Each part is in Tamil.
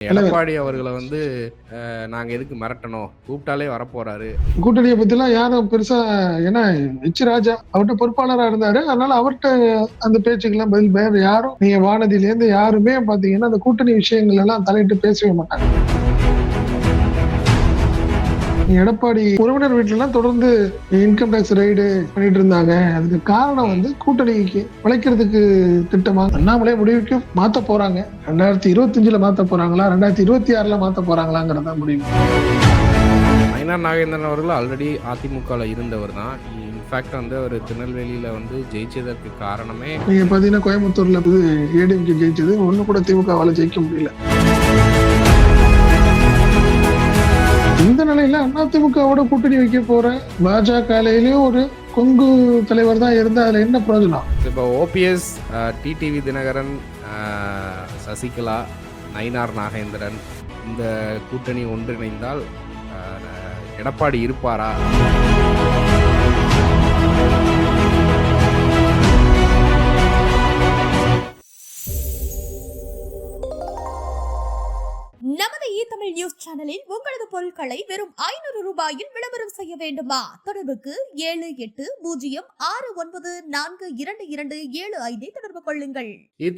தலைவர் எடப்பாடி அவர்கள வந்து நாங்க எதுக்கு மிரட்டணும்? கூப்பிட்டாலே வரப்போறாரு. கூட்டணியை பத்திலாம் யாரும் பெருசா, ஏன்னா ராஜா அவர்கிட்ட பொறுப்பாளரா இருந்தாரு. அதனால அவர்கிட்ட அந்த பேச்சுக்கெல்லாம் பதில் வேற யாரும், நீங்க வானதியில இருந்து யாருமே பாத்தீங்கன்னா அந்த கூட்டணி விஷயங்கள் எல்லாம் தலையிட்டு பேசவே மாட்டாங்க. எடப்பாடி உறவினர் வீட்டுல எல்லாம் தொடர்ந்து இன்கம் டாக்ஸ் ரைடு பண்ணிட்டு இருந்தாங்க. அதுக்கு காரணம் வந்து கூட்டணிக்கு உழைக்கிறதுக்கு திட்டமா அண்ணாமலை முடிவுக்கு மாத்த போறாங்க. 2025 மாத்த போறாங்களா, 2026 மாத்த போறாங்களாங்கிறத முடிவு. நயினார் நாகேந்திரன் அவர்கள் ஆல்ரெடி அதிமுகல இருந்தவர் தான். இன்ஃபேக்ட் வந்து அவர் திருநெல்வேலியில வந்து ஜெயிச்சதற்கு காரணமே, நீங்க பாத்தீங்கன்னா கோயம்புத்தூர்ல ஏடிஎம்கே ஜெயிச்சது, ஒண்ணு கூட திமுகவால ஜெயிக்க முடியல. இந்த நிலையில அதிமுகவோட கூட்டணி வைக்க போற பாஜகலையிலயும் ஒரு கொங்கு தலைவர் தான் இருந்தா அதுல என்ன பிரயோஜனம்? இப்போ ஓபிஎஸ், டிடிவி தினகரன், சசிகலா, நயினார் நாகேந்திரன் இந்த கூட்டணி ஒன்றிணைந்தால் எடப்பாடி இருப்பாரா? நமது தமிழ் நியூஸ் சேனலில் உங்களது பொருட்களை வெறும் 500 ரூபாயில் விளம்பரம் செய்ய வேண்டுமா? தொடர்புக்கு 7806942275 தொடர்பு கொள்ளுங்கள்.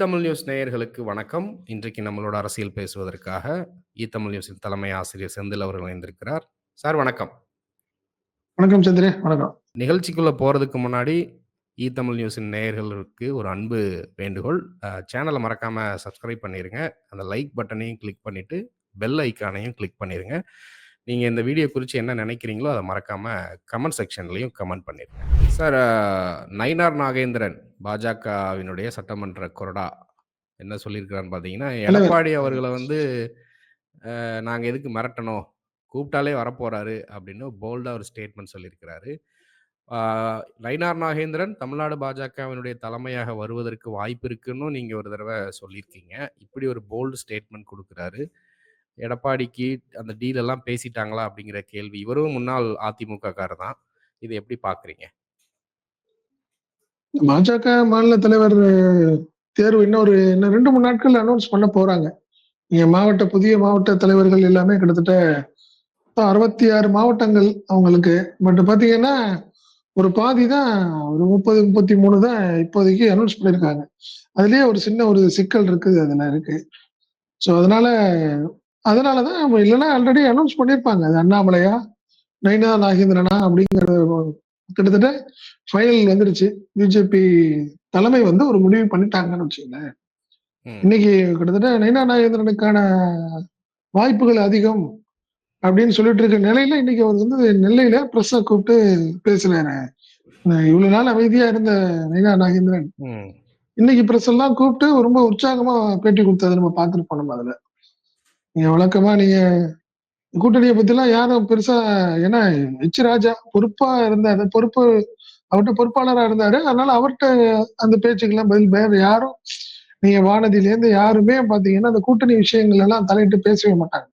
தமிழ் நியூஸ் நேயர்களுக்கு வணக்கம். இன்றைக்கு நம்மளோட அரசியல் பேசுவதற்காக தமிழ் நியூஸின் தலைமை ஆசிரியர் செந்தில் அவர்கள் இணைந்திருக்கிறார். சார் வணக்கம். வணக்கம் சந்திரே. வணக்கம். நிகழ்ச்சிக்குள்ள போறதுக்கு முன்னாடி தமிழ் நியூஸின் நேயர்களுக்கு ஒரு அன்பு வேண்டுகோள். சேனலை மறக்காம சப்ஸ்கிரைப் பண்ணிருங்க. அந்த லைக் பட்டனையும் கிளிக் பண்ணிட்டு பெல் ஐக்கானையும் கிளிக் பண்ணிருங்க. நீங்க இந்த வீடியோ குறித்து என்ன நினைக்கிறீங்களோ அதை மறக்காம கமெண்ட் செக்ஷன்லையும் கமெண்ட் பண்ணிருங்க. சார், நயினார் நாகேந்திரன் பாஜகவினுடைய சட்டமன்ற கொறடா என்ன சொல்லியிருக்கிறான்னு பார்த்தீங்கன்னா, எடப்பாடி அவர்களை வந்து நாங்கள் எதுக்கு மிரட்டணும், கூப்பிட்டாலே வரப்போறாரு அப்படின்னு போல்டா ஒரு ஸ்டேட்மெண்ட் சொல்லியிருக்கிறாரு. நயினார் நாகேந்திரன் தமிழ்நாடு பாஜகவினுடைய தலைமையாக வருவதற்கு வாய்ப்பு இருக்குன்னு நீங்க ஒரு தடவை சொல்லியிருக்கீங்க. இப்படி ஒரு போல்டு ஸ்டேட்மெண்ட் கொடுக்குறாரு. எடப்பாடிக்கு அந்த டீல் எல்லாம் பேசிட்டாங்களா அப்படிங்கிற கேள்வி. இவரும் முன்னாள் அதிமுக காரர் தான். இதை எப்படி பாக்குறீங்க? பாஜக மாநில தலைவர் தேர்வு இன்னும் 2-3 நாட்கள் அனௌன்ஸ் பண்ண போறாங்க. புதிய மாவட்ட தலைவர்கள் எல்லாமே கிட்டத்தட்ட 66 மாவட்டங்கள் அவங்களுக்கு. பட் பாத்தீங்கன்னா ஒரு பாதி தான், ஒரு 30-33 தான் இப்போதைக்கு அனௌன்ஸ் பண்ணியிருக்காங்க. அதுலயே ஒரு சின்ன ஒரு சிக்கல் இருக்குது, அதுல இருக்கு. ஸோ அதனாலதான் இல்லைன்னா ஆல்ரெடி அனௌன்ஸ் பண்ணியிருப்பாங்க. அது அண்ணாமலையா நயினார் நாகேந்திரனா அப்படிங்கிறது கிட்டத்தட்ட ஃபைனல் வந்துருச்சு. பிஜேபி தலைமை வந்து ஒரு முடிவு பண்ணிட்டாங்கன்னு வச்சுக்கோங்களேன். இன்னைக்கு கிட்டத்தட்ட நயினார் நாகேந்திரனுக்கான வாய்ப்புகள் அதிகம் அப்படின்னு சொல்லிட்டு இருக்க நிலையில இன்னைக்கு அவர் வந்து நெல்லையில பிரஸ்ஸ கூப்பிட்டு பேசுறாரு. இவ்வளவு நாள் அமைதியா இருந்த நயினார் நாகேந்திரன் இன்னைக்கு பிரஸ் எல்லாம் கூப்பிட்டு ரொம்ப உற்சாகமா பேட்டி கொடுத்தது நம்ம பார்த்துருப்போம். நம்ம அதுல நீங்க வழக்கமா நீங்க கூட்டணியை பத்தி எல்லாம் யாரும் பெருசா, ஏன்னா ராஜா பொறுப்பா இருந்தாரு, அவர்கிட்ட பொறுப்பாளரா இருந்தாரு. அதனால அவர்கிட்ட அந்த பேச்சுக்கெல்லாம் பதில் வேற யாரும், நீங்க வானதியில இருந்து யாருமே பாத்தீங்கன்னா அந்த கூட்டணி விஷயங்கள் எல்லாம் தலையிட்டு பேசவே மாட்டாங்க.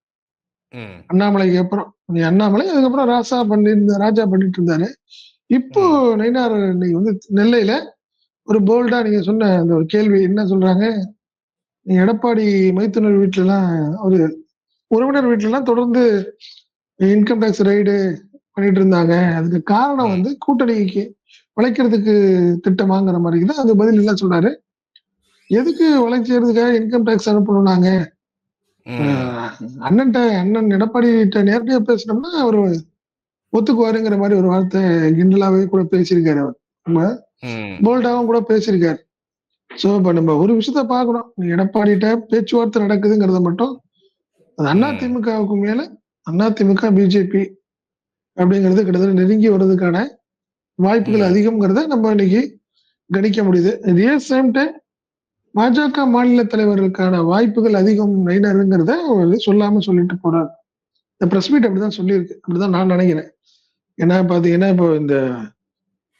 அண்ணாமலைக்கு அப்புறம் அண்ணாமலை, அதுக்கப்புறம் ராஜா பண்ணிட்டு இருந்தாரு. இப்போ நயினார் இன்னைக்கு வந்து நெல்லையில ஒரு போல்டா நீங்க சொன்ன அந்த ஒரு கேள்வி என்ன சொல்றாங்க, எடப்பாடி மைத்துனர் வீட்டுல எல்லாம், ஒரு உறவினர் வீட்டுல எல்லாம் தொடர்ந்து இன்கம் டாக்ஸ் ரைடு பண்ணிட்டு இருந்தாங்க. அதுக்கு காரணம் வந்து கூட்டணிக்கு உழைக்கிறதுக்கு திட்டமாங்கிற மாதிரி தான் அது பதில் என்ன சொல்றாரு. எதுக்கு உழைக்கிறதுக்காக இன்கம் டாக்ஸ் அனுப்பணும்? நாங்க அண்ணன் எடப்பாடி நேரடியா பேசினோம்னா அவரு ஒத்துக்குவாருங்கிற மாதிரி ஒரு வார்த்தை கிண்டலாவே கூட பேசியிருக்காரு. அவர் நம்ம போல்டாவும் கூட பேசியிருக்காரு. சோ இப்ப நம்ம ஒரு விஷயத்த பாக்கணும், எடப்பாடிட்ட பேச்சுவார்த்தை நடக்குதுங்கிறத மட்டும், அது அதிமுகவுக்கு மேல அதிமுக பிஜேபி அப்படிங்கிறது கிட்டத்தட்ட நெருங்கி வர்றதுக்கான வாய்ப்புகள் அதிகம்ங்கிறத நம்ம இன்னைக்கு கணிக்க முடியுது. இதே சேம் டைம் பாஜக மாநில தலைவர்களுக்கான வாய்ப்புகள் அதிகம் நயினாருங்கிறத சொல்லாம சொல்லிட்டு போறாரு. இந்த பிரஸ் மீட் அப்படிதான் சொல்லியிருக்கு, அப்படிதான் நான் நினைக்கிறேன். ஏன்னா பாத்தீங்கன்னா இப்போ இந்த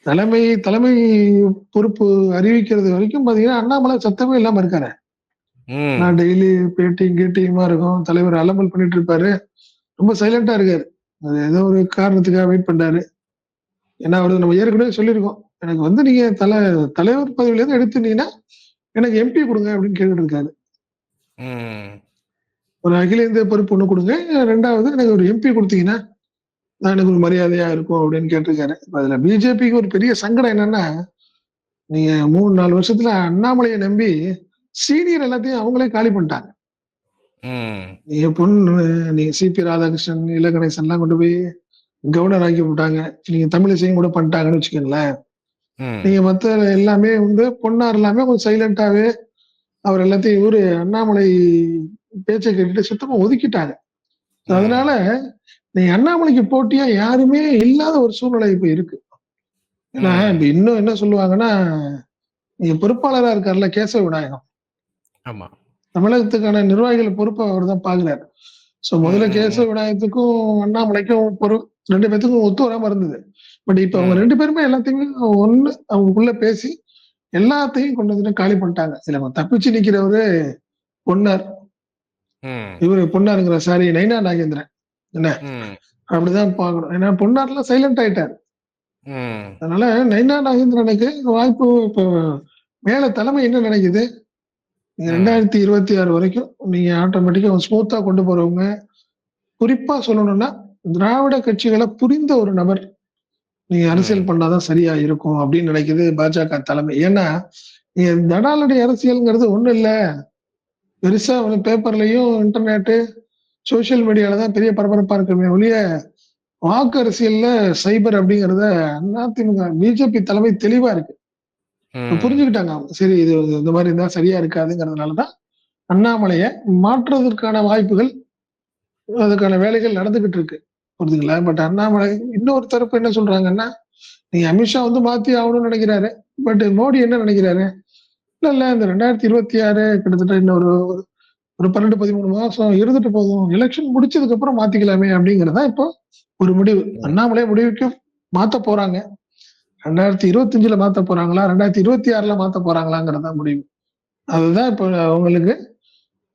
தலைமை பொறுப்பு அறிவிக்கிறது வரைக்கும் பாத்தீங்கன்னா அண்ணாமலை சத்தமே இல்லாம இருக்காரு. நான் டெய்லி கேட்டியுமா இருக்கும், தலைவர் அலம்பல் பண்ணிட்டு இருப்பாரு, ரொம்ப சைலண்டா இருக்காரு. அது ஏதோ ஒரு காரணத்துக்காக வெயிட் பண்றாரு. ஏன்னா அவரு நம்ம ஏற்கனவே சொல்லியிருக்கோம், எனக்கு வந்து நீங்க தலைவர் பதவியில இருந்து எடுத்துட்டீங்கன்னா எனக்கு எம்பி கொடுங்க அப்படின்னு கேட்டுட்டு இருக்காரு. ஒரு அகில இந்திய பொறுப்பு ஒண்ணு கொடுங்க, 2வது எனக்கு ஒரு எம்பி கொடுத்தீங்கன்னா நான் எனக்கு ஒரு மரியாதையா இருக்கும் அப்படின்னு கேட்டிருக்காரு. அதுல பிஜேபிக்கு ஒரு பெரிய சங்கடம் என்னன்னா, நீங்க 3-4 வருஷத்துல அண்ணாமலையை நம்பி சீனியர் எல்லாத்தையும் அவங்களே காலி பண்ணிட்டாங்க. நீங்க நீங்க சிபி ராதாகிருஷ்ணன், இல கணேசன் எல்லாம் கொண்டு போய் கவர்னர் ஆக்கி விட்டாங்க. நீங்க தமிழிசையும் கூட பண்ணிட்டாங்கன்னு வச்சுக்கோங்களேன். நீங்க மத்த எல்லாமே பொன்னார் எல்லாமே கொஞ்சம் சைலண்டாவே அவர் எல்லாத்தையும் இவரு அண்ணாமலை பேச்சை கேட்டுட்டு சுத்தமா ஒதுக்கிட்டாங்க. அதனால நீங்க அண்ணாமலைக்கு போட்டியா யாருமே இல்லாத ஒரு சூழ்நிலை இப்ப இருக்கு. ஏன்னா இப்ப இன்னும் என்ன சொல்லுவாங்கன்னா, நீங்க பொறுப்பாளரா இருக்காருல்ல கேசவ விநாயகம், ஆமா, தமிழகத்துக்கான நிர்வாகிகள் பொறுப்பை அவர் தான் பாக்குறாரு. சோ முதல்ல கேசவ விநாயகத்துக்கும் அண்ணாமலைக்கும் 2 பேத்துக்கும் ஒத்து வராம இருந்தது. பட் இப்ப அவங்க 2 பேருமே எல்லாத்தையுமே ஒண்ணு அவங்களுக்குள்ள பேசி எல்லாத்தையும் கொண்டு வந்துட்டு காலி பண்ணிட்டாங்க. இதுல தப்பிச்சு நிக்கிறவரு பொன்னார். இவரு பொன்னாருங்கிற சாரி நைனா நாகேந்திரன். என்ன அப்படிதான் பாக்கணும். ஏன்னா பொன்னார்லாம் சைலண்ட் ஆயிட்டாரு. அதனால நைனா நாகேந்திரனுக்கு வாய்ப்பு இப்ப மேல தலைமை என்ன நினைக்குது, நீங்க 2026 வரைக்கும் நீங்க ஆட்டோமேட்டிக்கா ஸ்மூத்தா கொண்டு போறவங்க, குறிப்பா சொல்லணும்னா திராவிட கட்சிகளை புரிந்த ஒரு நபர் நீங்க அரசியல் பண்ணாதான் சரியா இருக்கும் அப்படின்னு நினைக்குது பாஜக தலைமை. ஏன்னா நீங்க தடாலடி அரசியல்ங்கிறது ஒண்ணும் இல்ல, பெருசா பேப்பர்லயும் இன்டர்நெட்டு சோசியல் மீடியால தான் பெரிய பரபரப்பா இருக்குமே ஒழிய வாக்கு அரசியல்ல சைபர் அப்படிங்கறத அதிமுக பிஜேபி தலைமை தெளிவா இருக்கு. புரிஞ்சுக்கிட்டாங்க அவங்க. சரி இது இந்த மாதிரி இருந்தா சரியா இருக்காதுங்கிறதுனாலதான் அண்ணாமலைய மாற்றுவதற்கான வாய்ப்புகள், அதுக்கான வேலைகள் நடந்துகிட்டு இருக்கு. புரியுதுங்களா? பட் அண்ணாமலை இன்னொரு தரப்பு என்ன சொல்றாங்கன்னா, நீங்க அமித்ஷா மாத்தி ஆகணும்னு நினைக்கிறாரு. பட் மோடி என்ன நினைக்கிறாரு, இல்ல இந்த 2026 கிட்டத்தட்ட இன்னொரு 12-13 மாசம் இருந்துட்டு போதும், எலெக்ஷன் முடிச்சதுக்கு அப்புறம் மாத்திக்கலாமே அப்படிங்கறதா இப்போ ஒரு முடிவு. அண்ணாமலை முடிவுக்கு மாத்த போறாங்க. 2025 மாத்த போறாங்களா, 2026 மாத்த போறாங்களாங்கிறதா முடிவு. அதுதான் இப்ப அவங்களுக்கு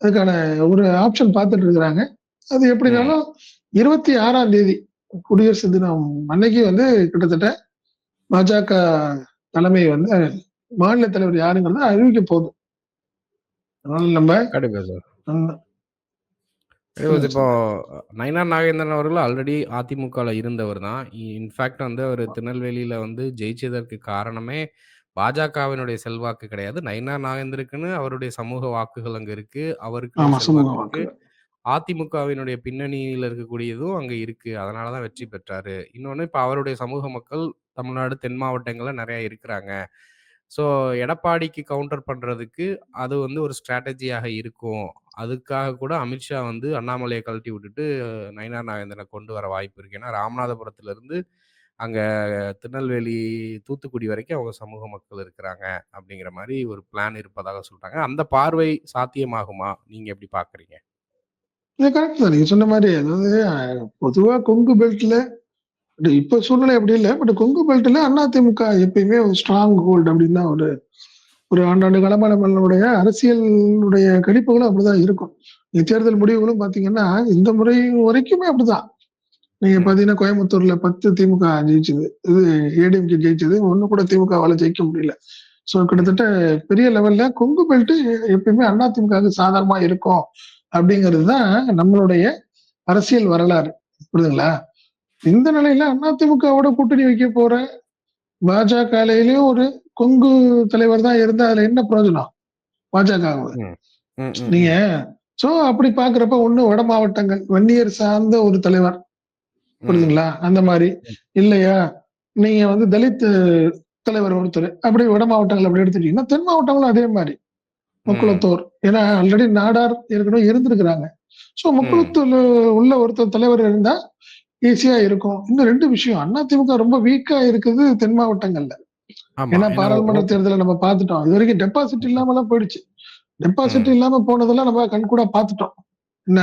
அதுக்கான ஒரு ஆப்ஷன் பார்த்துட்டு இருக்கிறாங்க. அது எப்படினாலும் 26ஆம் தேதி குடியரசு தினம் அன்னைக்கு கிட்டத்தட்ட பாஜக தலைமை மாநில தலைவர் யாருங்கிறத அறிவிக்க போகுது. அதனால நம்ம இப்போ நயினா நாகேந்திரன் அவர்கள் ஆல்ரெடி அதிமுகல இருந்தவர் தான். இன்ஃபேக்ட் அவர் திருநெல்வேலியில ஜெயிச்சதற்கு காரணமே பாஜகவினுடைய செல்வாக்கு கிடையாது. நயினா நாகேந்திரனுக்குன்னு அவருடைய சமூக வாக்குகள் அங்க இருக்கு. அவருக்கு செல்வாக்கு இருக்கு. அதிமுகவினுடைய பின்னணியில இருக்கக்கூடியதும் அங்க இருக்கு. அதனால தான் வெற்றி பெற்றாரு. இன்னொன்னு இப்ப அவருடைய சமூக மக்கள் தமிழ்நாடு தென் மாவட்டங்கள்ல நிறைய இருக்கிறாங்க. ஸோ எடப்பாடிக்கு கவுண்டர் பண்றதுக்கு அது ஒரு ஸ்ட்ராட்டஜியாக இருக்கும். அதுக்காக கூட அமித்ஷா அண்ணாமலையை கழட்டி விட்டுட்டு நயினா நாகேந்திரனை கொண்டு வர வாய்ப்பு இருக்கு. ஏன்னா ராமநாதபுரத்துல இருந்து அங்க திருநெல்வேலி, தூத்துக்குடி வரைக்கும் அவங்க சமூக மக்கள் இருக்கிறாங்க அப்படிங்கிற மாதிரி ஒரு பிளான் இருப்பதாக சொல்றாங்க. அந்த பார்வை சாத்தியமாகுமா? நீங்க எப்படி பாக்குறீங்க? கரெக்ட் தான் நீங்க சொன்ன மாதிரி. அதாவது பொதுவா கொங்கு பெல்ட்ல இப்ப சூழ்நிலை அப்படி இல்லை. பட் கொங்கு பெல்ட்ல அதிமுக எப்பயுமே ஒரு ஸ்ட்ராங் ஹோல்டு அப்படின்னு தான் ஒரு ஆண்டாண்டு காலமா நம்மளுடைய அரசியலுடைய கணிப்புகளும் அப்படிதான் இருக்கும். தேர்தல் முடிவுகளும் பாத்தீங்கன்னா இந்த முறை வரைக்குமே அப்படிதான். நீங்க பாத்தீங்கன்னா கோயம்புத்தூர்ல 10 திமுக ஜெயிச்சது, இது ஏடிஎம்கே ஜெயிச்சது, ஒண்ணு கூட திமுகவால ஜெயிக்க முடியல. சோ கிட்டத்தட்ட பெரிய லெவல்ல கொங்கு பெல்ட் எப்பயுமே அதிமுக சாதாரணமா இருக்கும் அப்படிங்கிறது தான் நம்மளுடைய அரசியல் வரலாறு. புரியுதுங்களா? இந்த நிலையில அதிமுகவோட கூட்டணி வைக்க போற பாஜகலையிலயும் ஒரு கொங்கு தலைவர் தான் இருந்தா அதுல என்ன பிரயோஜனம் பாஜக? நீங்க சோ அப்படி பாக்குறப்ப ஒண்ணு வட மாவட்டங்கள் வன்னியர் சார்ந்த ஒரு தலைவர், புரியுதுங்களா? அந்த மாதிரி இல்லையா, நீங்க தலித் தலைவர் ஒருத்தர், அப்படி வட மாவட்டங்கள் அப்படி எடுத்துட்டீங்கன்னா தென் மாவட்டங்களும் அதே மாதிரி முக்குளத்தூர். ஏன்னா ஆல்ரெடி நாடார் ஏற்கனவே இருந்திருக்கிறாங்க. சோ முக்குளத்தூர் உள்ள ஒருத்தர் தலைவர் இருந்தா ஈஸியா இருக்கும். இன்னும் 2 விஷயம், அதிமுக ரொம்ப வீக்கா இருக்குது தென் மாவட்டங்கள்ல. ஏன்னா பாராளுமன்ற தேர்தலை நம்ம பார்த்துட்டோம். இது வரைக்கும் டெபாசிட் இல்லாமலாம் போயிடுச்சு. டெபாசிட் இல்லாம போனதெல்லாம் நம்ம கண்கூட பார்த்துட்டோம். என்ன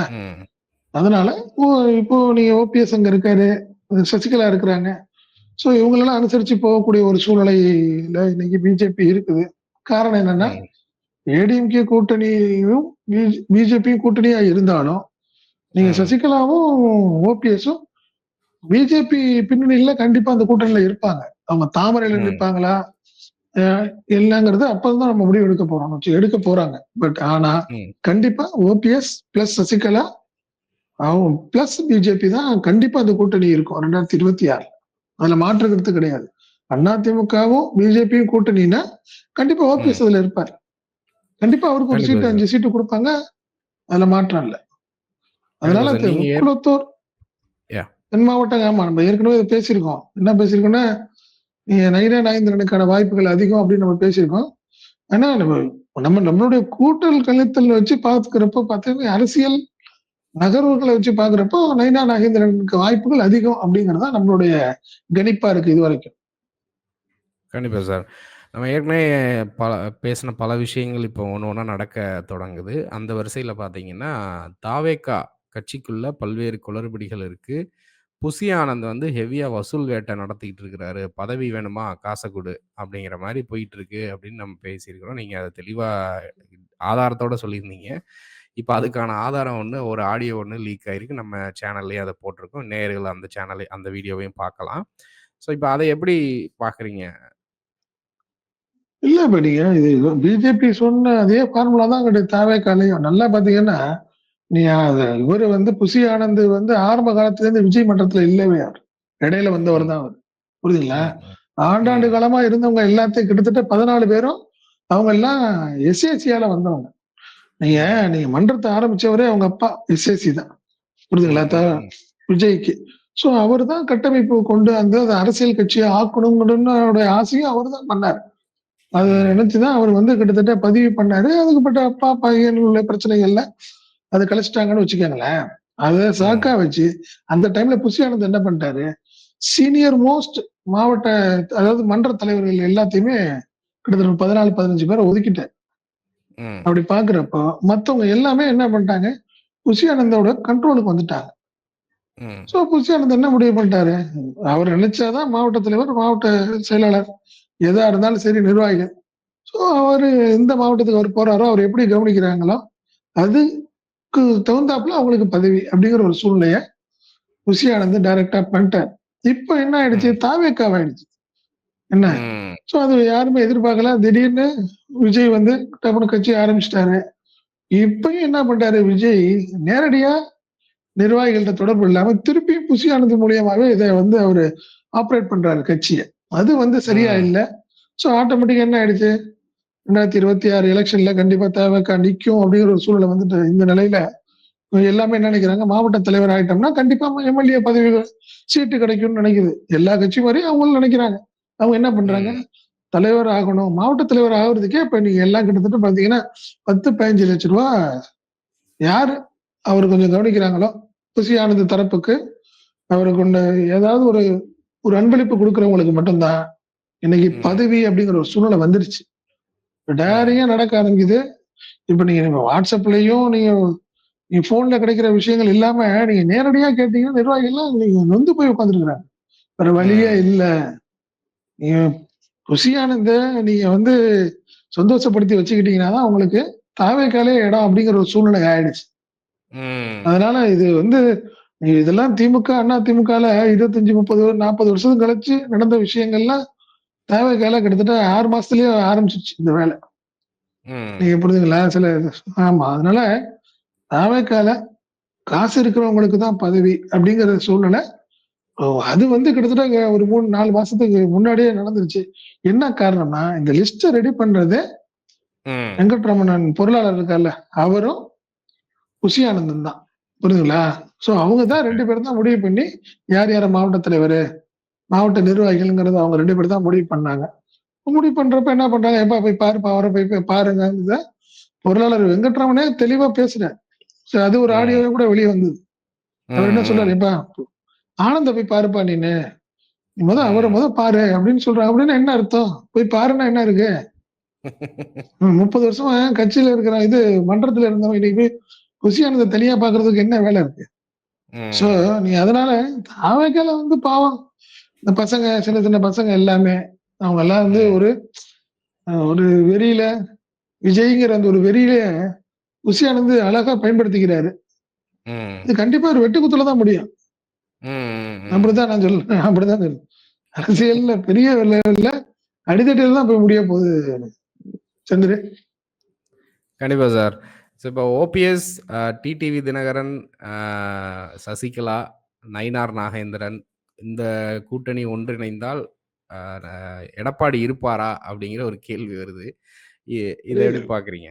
அதனால இப்போ நீங்க ஓபிஎஸ் அங்க இருக்காரு, சசிகலா இருக்கிறாங்க. சோ இவங்களெல்லாம் அனுசரிச்சு போகக்கூடிய ஒரு சூழ்நிலையில இன்னைக்கு பிஜேபி இருக்குது. காரணம் என்னன்னா ஏடிஎம்கே கூட்டணியும் பிஜேபியும் கூட்டணியா இருந்தாலும் நீங்க சசிகலாவும் ஓபிஎஸும் பிஜேபி பின்னணியில கண்டிப்பா அந்த கூட்டணியில இருப்பாங்க. அவங்க தாமரையில நிற்பாங்களா, இல்லங்கிறது அப்பதான் நம்ம முடிவு எடுக்க போறோம். எடுக்க போறாங்க. பட் ஆனா ம். கண்டிப்பா OPS plus Sasikala plus BJP தான் கண்டிப்பா அந்த கூட்டணி இருக்கும் 2026. அதுல மாற்று கருத்து கிடையாது. அதிமுகவும் பிஜேபியும் கூட்டணினா கண்டிப்பா ம். ஓபிஎஸ் அதுல இருப்பார். கண்டிப்பா அவருக்கு ஒரு கண்டிப்பா சீட்டு சார். 5 சீட்டு குடுப்பாங்க. அதுல மாற்றம் இல்ல. கண்டிப்பா அதனால சார். நீங்க குளத்தூர் யா. தென் மாவட்டம் ஆமா நம்ம ஏற்கனவே இத பேசியிருக்கோம். என்ன பேசியிருக்கோம்னா, நயினா நாகேந்திரனுக்கான வாய்ப்புகள் அதிகம் அப்படின்னு நம்ம பேசியிருக்கோம். ஆனா நம்மளுடைய கூட்டல் கழித்தல் வச்சு பார்க்கிறப்ப பார்த்தீங்கன்னா, அரசியல் நகர்வுகளை வச்சு பார்க்கிறப்போ நயினா நாகேந்திரனுக்கு வாய்ப்புகள் அதிகம் அப்படிங்கிறது தான் நம்மளுடைய கணிப்பா இருக்கு இதுவரைக்கும். கண்டிப்பா சார். நம்ம ஏற்கனவே பல பேசின பல விஷயங்கள் இப்போ ஒண்ணு ஒண்ணா நடக்க தொடங்குது. அந்த வரிசையில பார்த்தீங்கன்னா, தாவேகா கட்சிக்குள்ள பல்வேறு குளறுபடிகள் இருக்கு. புசி ஆனந்த் வந்து ஹெவியா வசூல் வேட்டை நடத்திக்கிட்டு இருக்கிறாரு. "பதவி வேணுமா? காச குடு" அப்படிங்கிற மாரி போயிட்டுருக்கு அப்படின்னு நம்ம பேசியிருக்கிறோம். நீங்க அத தெளிவா ஆதாரத்தோட சொல்லியிருந்தீங்க. இப்ப அதுக்கான ஆதாரம் ஒண்ணு, ஒரு ஆடியோ ஒண்ணு லீக் ஆயிருக்கு. நம்ம சேனல்லயே அத போட்டிருக்கோம். நேயர்கள் அந்த வீடியோவையும் பார்க்கலாம். ஸோ இப்ப அத எப்படி பார்க்குறீங்க? இல்ல இப்ப நீங்க இது பிஜேபி சொன்ன அதே ஃபார்முலா தான் அங்கிட்டு தாவேக்காலயும். நல்லா பார்த்தீங்கன்னா, நீ இவரு வந்து புசி ஆனந்த் வந்து ஆரம்ப காலத்துல இருந்து விஜய் மன்றத்துல இல்லவே அவரு. இடையில வந்தவர் ம். தான் அவரு. புரியுதுங்களா? ம். ம். ஆண்டாண்டு ம். காலமா இருந்தவங்க எல்லாத்தையும் கிட்டத்தட்ட 14 பேரும் அவங்க எல்லாம் எஸ்ஏசியால வந்தவங்க. நீங்க ம். நீங்க மன்றத்த ஆரம்பிச்சவரே அவங்க அப்பா எஸ்ஏசி தான். புரியுதுங்களா? ம். ம். விஜய்க்கு. ஸோ அவரு தான் கட்டமைப்பு கொண்டு வந்து அத அரசியல் கட்சியா ஆக்கணும்னு அவருடைய ஆசையும் அவரு தான் பண்ணாரு. அத ம். நினைச்சு தான் அவர் வந்து கிட்டத்தட்ட பதிவு பண்ணாரு. அதுக்குப்பட்ட அப்பா, பையன் உள்ள பிரச்சனைகள்ல அத கழிச்சுட்டாங்கன்னு வச்சுக்கோங்களேன். அத ம். சாக்கா வச்சு, அந்த டைம்ல புஷி ஆனந்த் என்ன பண்ணிட்டாரு, சீனியர் மோஸ்ட் மாவட்ட அதாவது மன்ற தலைவர்கள் எல்லாத்தையுமே கிட்டத்தட்ட 14, 15 பேர ஒதுக்கிட்டாரு. ம். அப்படி பார்க்கிறப்போ, மத்தவங்க எல்லாமே என்ன பண்ணிட்டாங்க, புஷி ஆனந்தோட கண்ட்ரோலுக்கு வந்துட்டாங்க. ம். ஸோ புஷி ஆனந்த் என்ன முடிவு பண்ணிட்டாரு, அவர் நினைச்சாதான் மாவட்ட தலைவர், மாவட்ட செயலாளர் எதா இருந்தாலும் சரி நிர்வாகிகள். ஸோ அவரு எந்த மாவட்டத்துக்கு அவர் போறாரோ, அவர் எப்படி கவனிக்கிறாங்களோ, அதுக்கு தகுந்தாப்புல அவங்களுக்கு பதவி அப்படிங்கிற ஒரு சூழ்நிலைய புஷி ஆனந்த் டைரக்ட்டா பண்ணிட்டார். இப்ப என்ன ஆயிடுச்சு, ம். தாவேக்காவாயிடுச்சு. என்ன? ம். ஸோ அது யாருமே எதிர்பார்க்கல. திடீர்னு விஜய் வந்து டப்புனு கட்சி ஆரம்பிச்சுட்டாரு. இப்பயும் என்ன பண்ணிட்டாரு விஜய், நேரடியா நிர்வாகிகள்ட்ட தொடர்பு இல்லாம திருப்பியும் புஷி ஆனந்த் மூலியமாவே இத வந்து அவரு ஆப்பரேட் பண்றாரு கட்சிய. அது வந்து சரியா ம். இல்ல. ஸோ ஆட்டோமேட்டிக்கா என்ன ஆயிடுச்சு, 2026 எலக்ஷன்ல கண்டிப்பா தவேகா நிக்கும் அப்படிங்கிற ஒரு சூழ்நிலை வந்துட்டு இந்த நிலையில எல்லாமே என்ன நினைக்கிறாங்க, மாவட்ட தலைவர் ஆயிட்டோம்னா கண்டிப்பா எம்எல்ஏ பதவிகள் சீட்டு கிடைக்கும்னு நினைக்குது. எல்லா கட்சி மாரியும் அவங்களும் நினைக்கிறாங்க. அவங்க என்ன பண்றாங்க, ம். தலைவர் ஆகணும். மாவட்ட தலைவர் ஆகுறதுக்கே இப்ப நீங்க எல்லாம் கிட்டத்தட்ட பார்த்தீங்கன்னா, 10, 15 லட்ச ரூபா யாரு அவரு கொஞ்சம் கவனிக்கிறாங்களோ, புஷி ஆனந்த் தரப்புக்கு அவருக்கு ஏதாவது ஒரு ஒரு அன்பளிப்பு குடுக்குறவங்களுக்கு மட்டும் தான் இன்னைக்கு ம். பதவி அப்படிங்கிற ஒரு சூழ்நிலை வந்துருச்சு. ம். டேரிங்கா நடக்க ஆரம்பிக்குது. இப்ப நீங்க WhatsAppலயும் நீங்க ஃபோன்ல கிடைக்கிற விஷயங்கள் இல்லாம, நீங்க நேரடியா கேட்டீங்கன்னா, நிர்வாகிகள்லாம் நீங்க நொந்து போய் உட்கார்ந்துருக்கிறாங்க. வேற வழியே ம். இல்ல. நீங்க ருசி ஆனந்த நீங்க வந்து சந்தோஷப்படுத்தி வச்சுக்கிட்டீங்கன்னா தான் உங்களுக்கு தாவேக்காலே இடம் அப்படிங்கிற ஒரு சூழ்நிலை ஆயிடுச்சு. ம். அதனால இது வந்து இதெல்லாம் திமுக, அண்ணா திமுகல 25, 30, 40 வருஷம் கழிச்சு நடந்த விஷயங்கள்லாம் தாவேக்கால கிட்டத்தட்ட 6 மாசத்துலயே ஆரம்பிச்சுருச்சு இந்த வேலை. நீங்க ம். புரியுதுங்களா? ஆமா. அதனால தாவேக்கால காசு இருக்கிறவங்களுக்கு தான் பதவி அப்படிங்கிற சூழ்நிலை அது வந்து கிட்டத்தட்ட ஒரு 3, 4 மாசத்துக்கு முன்னாடியே நடந்துருச்சு. என்ன காரணம்னா, இந்த லிஸ்ட்ட ரெடி பண்றது ம். வெங்கட்ரமணன் பொருளாளர் இருக்கார்ல, அவரும் புஷி ஆனந்தும் தான். புரியுதுங்களா? ஸோ அவங்க தான் ஓகே. 2 பேரும் தான் முடிவு பண்ணி, யார் யார மாவட்ட தலைவரு, மாவட்ட நிர்வாகிகள்ங்கிறத அவங்க 2 பேரும் தான் முடிவு பண்ணாங்க. முடிவு பண்றப்ப என்ன பண்றாங்க, "எப்பா போய் பாருப்பா, அவர போய் போய் பாருங்கங்கிறத" பொருளாளர் வெங்கட்ரமணே தெளிவா பேசுறார். அது ஒரு ம். ஆடியோவே கூட வெளிய வந்தது. ம். அவர் என்ன சொல்றாரு, ம். "எப்பா ஆனந்த போய் பாருப்பா நீனு. நீ அவர ம். பாரு" அப்படின்னு சொல்றாங்க. அப்படின்னா என்ன அர்த்தம்? போய் பாருன்னா என்ன இருக்கு? 30 வருஷமா கட்சியில இருக்கிற மன்றத்துல இருந்தவன் இன்னைக்கு போய் புஷி ஆனந்த தனியா பார்க்கறதுக்கு என்ன வேலை இருக்கு? ஸோ ம். நீ அதனால தாவேக்கால வந்து பாவம். இந்த பசங்க சின்ன சின்ன பசங்க எல்லாமே, அவங்கலாம் வந்து ம். ஒரு வெறியில விஜய்ங்கிற அந்த ஒரு வெறியில புஷி ஆனந்த் அழகா பயன்படுத்திக்கிறாரு. இது ம். கண்டிப்பா ஒரு வெட்டுக்குத்துல தான் முடியும். ம். ம். அப்படித்தான் நான் சொல்றேன். அப்படித்தான் சொல்றேன். அரசியல்ல பெரிய லெவல்ல அடித்தட்டில் தான் போய் முடிய போகுது சந்திரு. கண்டிப்பா சார். ஸோ இப்போ ஓபிஎஸ், டிடிவி தினகரன், சசிகலா, நயினார் நாகேந்திரன் இந்த கூட்டணி ஒன்றிணைந்தால் எடப்பாடி இருப்பாரா அப்படிங்கிற ஒரு கேள்வி வருது. இதை எப்படி பார்க்குறீங்க?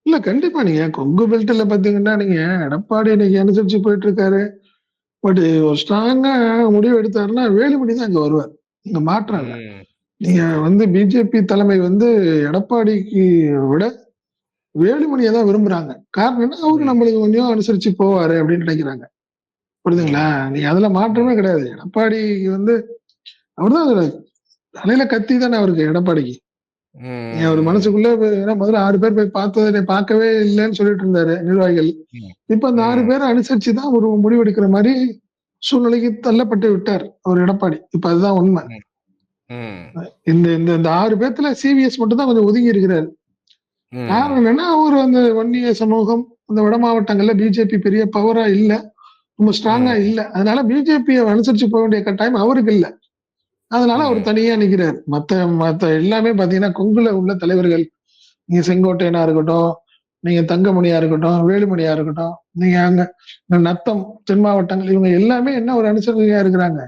இல்ல கண்டிப்பா நீங்க கொங்கு பெல்ட்ல பாத்தீங்கன்னா நீங்க எடப்பாடி இன்னைக்கு அனுசரிச்சு போயிட்டு இருக்காரு. பட் ஒரு ஸ்ட்ராங்கா முடிவு எடுத்தாருன்னா வேலுமணி தான் இங்க வருவார். இங்க மாற்றம் இல்ல. நீங்க வந்து பிஜேபி தலைமை வந்து எடப்பாடிக்கு விட வேலுமணியை தான் விரும்புறாங்க. காரணம் என்ன, அவரு நம்மளுக்கு கொஞ்சம் அனுசரிச்சு போவாரு அப்படின்னு நினைக்கிறாங்க. புரியுதுங்களா? நீங்க அதுல மாற்றமே கிடையாது. எடப்பாடிக்கு வந்து அவர்தான் தலையில கத்தி தானே அவருக்கு எடப்பாடிக்கு. அவர் மனசுக்குள்ள ஏன்னா முதல்ல 6 பேர் போய் பார்த்ததை பார்க்கவே இல்லைன்னு சொல்லிட்டு இருந்தாரு நிர்வாகிகள். இப்ப அந்த 6 பேரை அனுசரிச்சுதான் ஒரு முடிவெடுக்கிற மாதிரி சூழ்நிலைக்கு தள்ளப்பட்டு விட்டார் அவர் எடப்பாடி. இப்ப அதுதான் உண்மை. இந்த இந்த 6 பேர்த்துல சிவிஎஸ் மட்டும் தான் கொஞ்சம் ஒதுங்கி இருக்கிறாரு. காரணம் என்னன்னா அவர் அந்த வன்னிய சமூகம் அந்த வட மாவட்டங்கள்ல பிஜேபி பெரிய பவரா இல்ல, ரொம்ப ஸ்ட்ராங்கா இல்ல. அதனால பிஜேபியை அனுசரிச்சு போக வேண்டிய கட்டாயம் அவருக்கு இல்ல. அதனால அவர் தனியா நிக்கிறார். மத்த எல்லாமே பாத்தீங்கன்னா கொங்குல உள்ள தலைவர்கள், நீங்க செங்கோட்டையனா இருக்கட்டும், நீங்க தங்கமணியா இருக்கட்டும், வேலுமணியா இருக்கட்டும், நீங்க அங்க நத்தம் தென் மாவட்டங்கள், இவங்க எல்லாமே என்ன ஒரு அனுசரணையா இருக்கிறாங்க,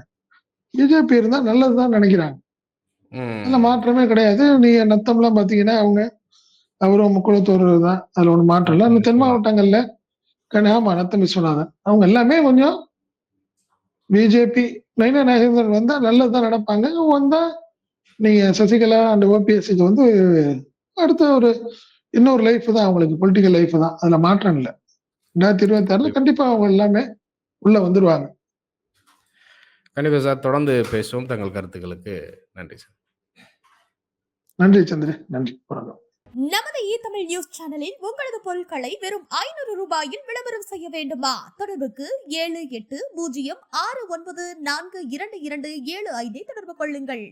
பிஜேபி இருந்தா நல்லதுதான் நினைக்கிறாங்க. அதுல மாற்றமே கிடையாது. நீங்க நத்தம்லாம் பாத்தீங்கன்னா அவங்க அவரும் முக்குளத்தூர் தான், அதுல ஒண்ணு மாற்றம் இல்ல. அந்த தென் மாவட்டங்கள்ல ஆமா நத்தம் விஸ்வநாதன் அவங்க எல்லாமே கொஞ்சம் பிஜேபி நயினா நாகேந்திரன் வந்தா நல்லதுதான் நடப்பாங்க. வந்தா நீங்க சசிகலா அண்ட் ஓபிஎஸ்க்கு வந்து அடுத்த ஒரு இன்னொரு லைஃப் தான் அவங்களுக்கு, பொலிட்டிக்கல் லைஃப் தான். அதுல மாற்றம் இல்லை. 2026 கண்டிப்பா அவங்க எல்லாமே உள்ள வந்துருவாங்க. கண்டிப்பா சார். தொடர்ந்து பேசுவோம். தங்கள் கருத்துக்களுக்கு நன்றி சார். நன்றி சந்திரி, நன்றி, வணக்கம். நமது தமிழ் நியூஸ் சேனலில் உங்களது பொருட்களை வெறும் 500 ரூபாயில் விளம்பரம் செய்ய வேண்டுமா? தொடர்புக்கு 7806942275 தொடர்பு கொள்ளுங்கள்.